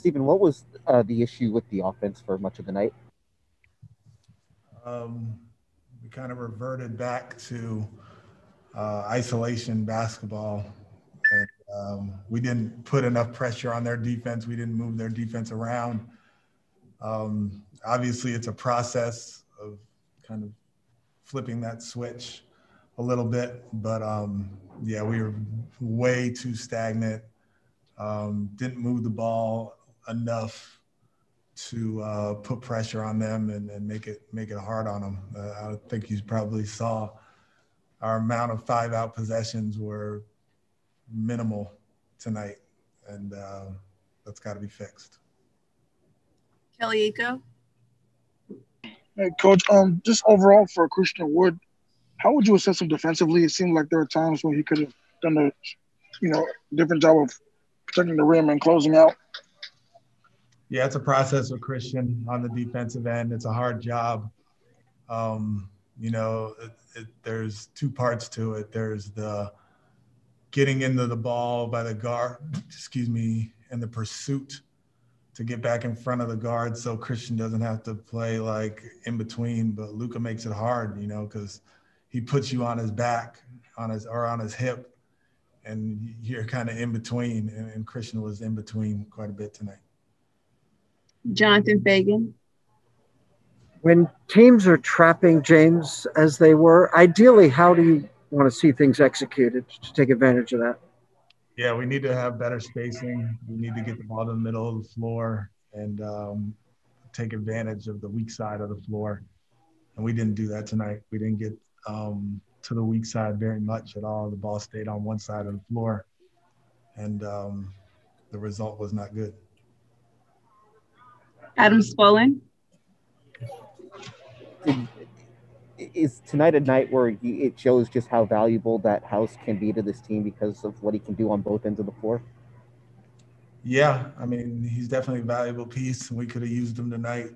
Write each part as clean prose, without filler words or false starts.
Stephen, what was the issue with the offense for much of the night? We kind of reverted back to isolation basketball. And we didn't put enough pressure on their defense. We didn't move their defense around. Obviously, it's a process of kind of flipping that switch a little bit. But yeah, we were way too stagnant. Didn't move the ball enough to put pressure on them and make it hard on them. I think you probably saw our amount of 5-out possessions were minimal tonight, and that's got to be fixed. Kelly Eco. Hey, Coach, just overall for Christian Wood, how would you assess him defensively? It seemed like there were times when he could have done a, different job of protecting the rim and closing out. Yeah, it's a process with Christian on the defensive end. It's a hard job. There's two parts to it. There's the getting into the ball by the guard, and the pursuit to get back in front of the guard so Christian doesn't have to play like in between. But Luka makes it hard, because he puts you on his back, on his hip, and you're kind of in between. And Christian was in between quite a bit tonight. Jonathan Fagan. When teams are trapping James as they were, ideally, how do you want to see things executed to take advantage of that? Yeah, we need to have better spacing. We need to get the ball to the middle of the floor and take advantage of the weak side of the floor. And we didn't do that tonight. We didn't get to the weak side very much at all. The ball stayed on one side of the floor, and the result was not good. Adam Spollen. Is tonight a night where it shows just how valuable that House can be to this team because of what he can do on both ends of the floor? Yeah, I mean, he's definitely a valuable piece, and we could have used him tonight.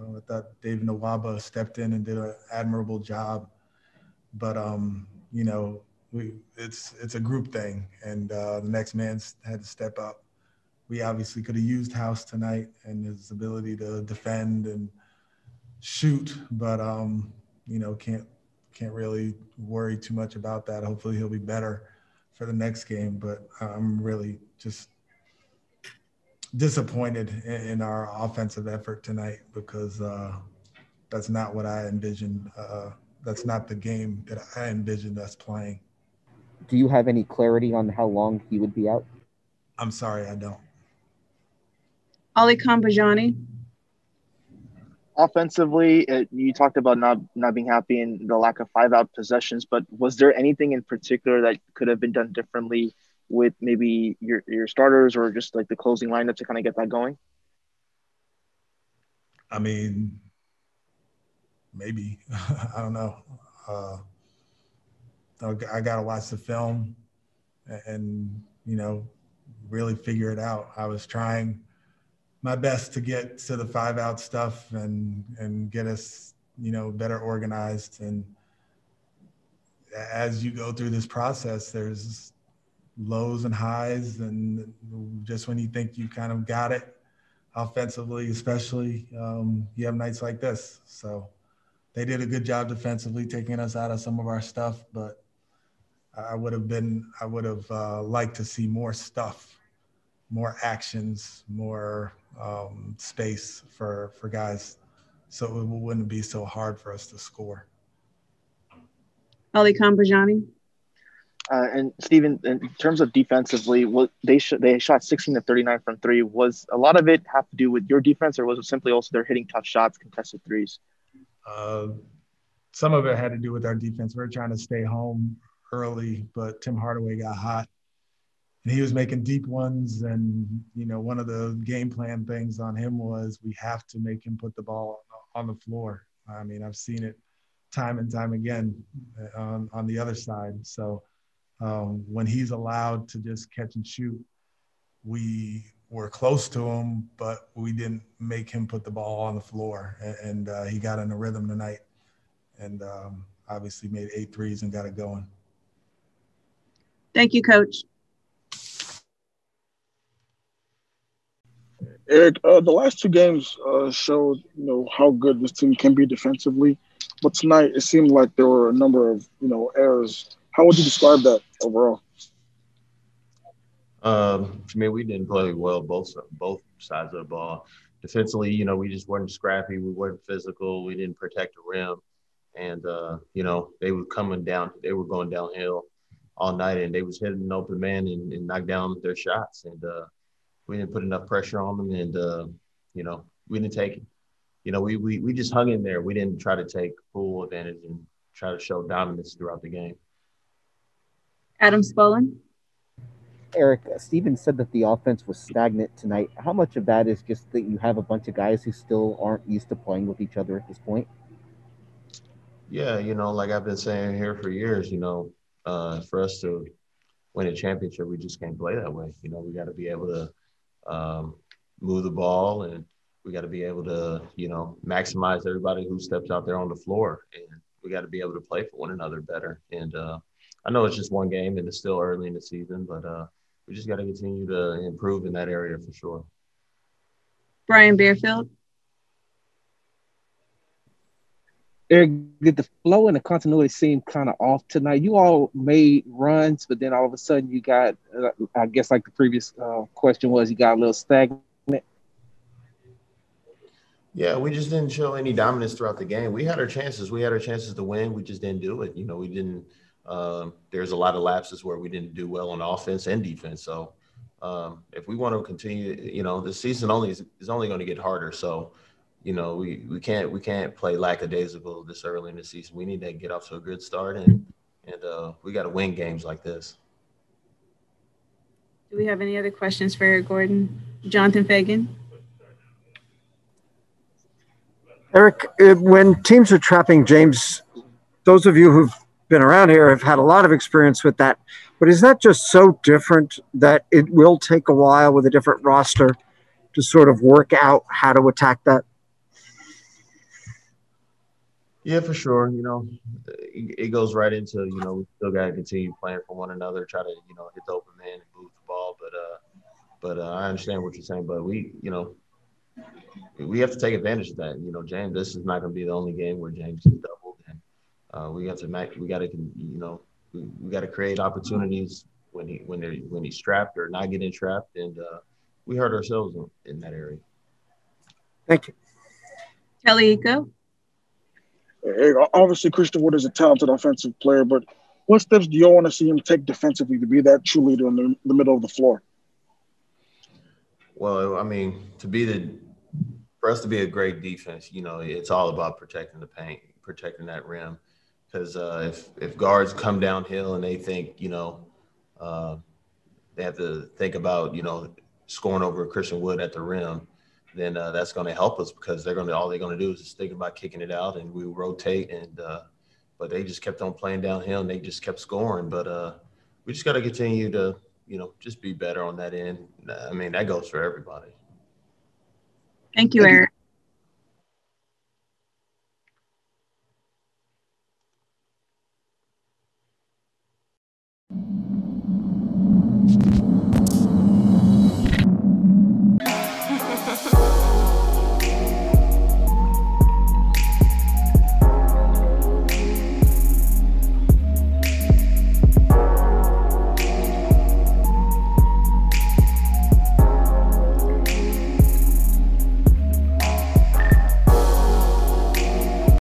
I thought David Nwaba stepped in and did an admirable job. But, it's a group thing, and the next man had to step up. We obviously could have used House tonight and his ability to defend and shoot, but can't really worry too much about that. Hopefully he'll be better for the next game, but I'm really just disappointed in our offensive effort tonight because that's not what I envisioned. That's not the game that I envisioned us playing. Do you have any clarity on how long he would be out? I'm sorry, I don't. Ali Kambajani. Offensively, you talked about not being happy in the lack of 5-out possessions, but was there anything in particular that could have been done differently with maybe your starters or just like the closing lineup to kind of get that going? I mean, maybe. I don't know. I got to watch the film and, really figure it out. I was trying my best to get to the 5-out stuff and get us, better organized. And as you go through this process, there's lows and highs. And just when you think you kind of got it offensively, especially, you have nights like this. So they did a good job defensively, taking us out of some of our stuff, but I would have liked to see more stuff, more actions, more space for guys, so it wouldn't be so hard for us to score. Ali Kambajani. And Stephen, in terms of defensively, they shot 16 to 39 from three. Was a lot of it have to do with your defense, or was it simply also they're hitting tough shots, contested threes? Some of it had to do with our defense. We were trying to stay home early, but Tim Hardaway got hot. And he was making deep ones, and, one of the game plan things on him was we have to make him put the ball on the floor. I mean, I've seen it time and time again on the other side. So when he's allowed to just catch and shoot, we were close to him, but we didn't make him put the ball on the floor. And he got in a rhythm tonight and obviously made 8 threes and got it going. Thank you, Coach. Eric, the last two games showed how good this team can be defensively, but tonight it seemed like there were a number of errors. How would you describe that overall? For me, we didn't play well both sides of the ball. Defensively, we just weren't scrappy. We weren't physical. We didn't protect the rim, and they were coming down. They were going downhill all night, and they was hitting an open man and knock down their shots. And we didn't put enough pressure on them, and we didn't take it. We just hung in there. We didn't try to take full advantage and try to show dominance throughout the game. Adam Spollen. Eric, Steven said that the offense was stagnant tonight. How much of that is just that you have a bunch of guys who still aren't used to playing with each other at this point? Yeah, like I've been saying here for years, for us to win a championship, we just can't play that way. We got to be able to move the ball, and we got to be able to, maximize everybody who steps out there on the floor, and we got to be able to play for one another better. And I know it's just one game, and it's still early in the season, but we just got to continue to improve in that area for sure. Brian Bearfield. Eric, did the flow and the continuity seem kind of off tonight? You all made runs, but then all of a sudden you got, I guess like the previous question was, you got a little stagnant. Yeah, we just didn't show any dominance throughout the game. We had our chances. We had our chances to win. We just didn't do it. We didn't there's a lot of lapses where we didn't do well on offense and defense. So if we want to continue, the season is only going to get harder. So, we can't play lackadaisical this early in the season. We need to get off to a good start, and we got to win games like this. Do we have any other questions for Eric Gordon? Jonathan Fagan. Eric, when teams are trapping James, those of you who've been around here have had a lot of experience with that. But is that just so different that it will take a while with a different roster to sort of work out how to attack that? Yeah, for sure. It goes right into, we still got to continue playing for one another, try to, hit the open man and move the ball. But I understand what you're saying. But we have to take advantage of that. James, this is not going to be the only game where James is doubled. And we got to create opportunities when he's trapped or not getting trapped. And we hurt ourselves in that area. Thank you. Kelly Iko. Obviously, Christian Wood is a talented offensive player, but what steps do you all want to see him take defensively to be that true leader in the middle of the floor? Well, I mean, for us to be a great defense, it's all about protecting the paint, protecting that rim. Because if guards come downhill and they think, they have to think about, scoring over Christian Wood at the rim, then that's going to help us because all they're going to do is just think about kicking it out, and we rotate. And but they just kept on playing downhill and they just kept scoring. But we just got to continue to, just be better on that end. I mean, that goes for everybody. Thank you, Eric.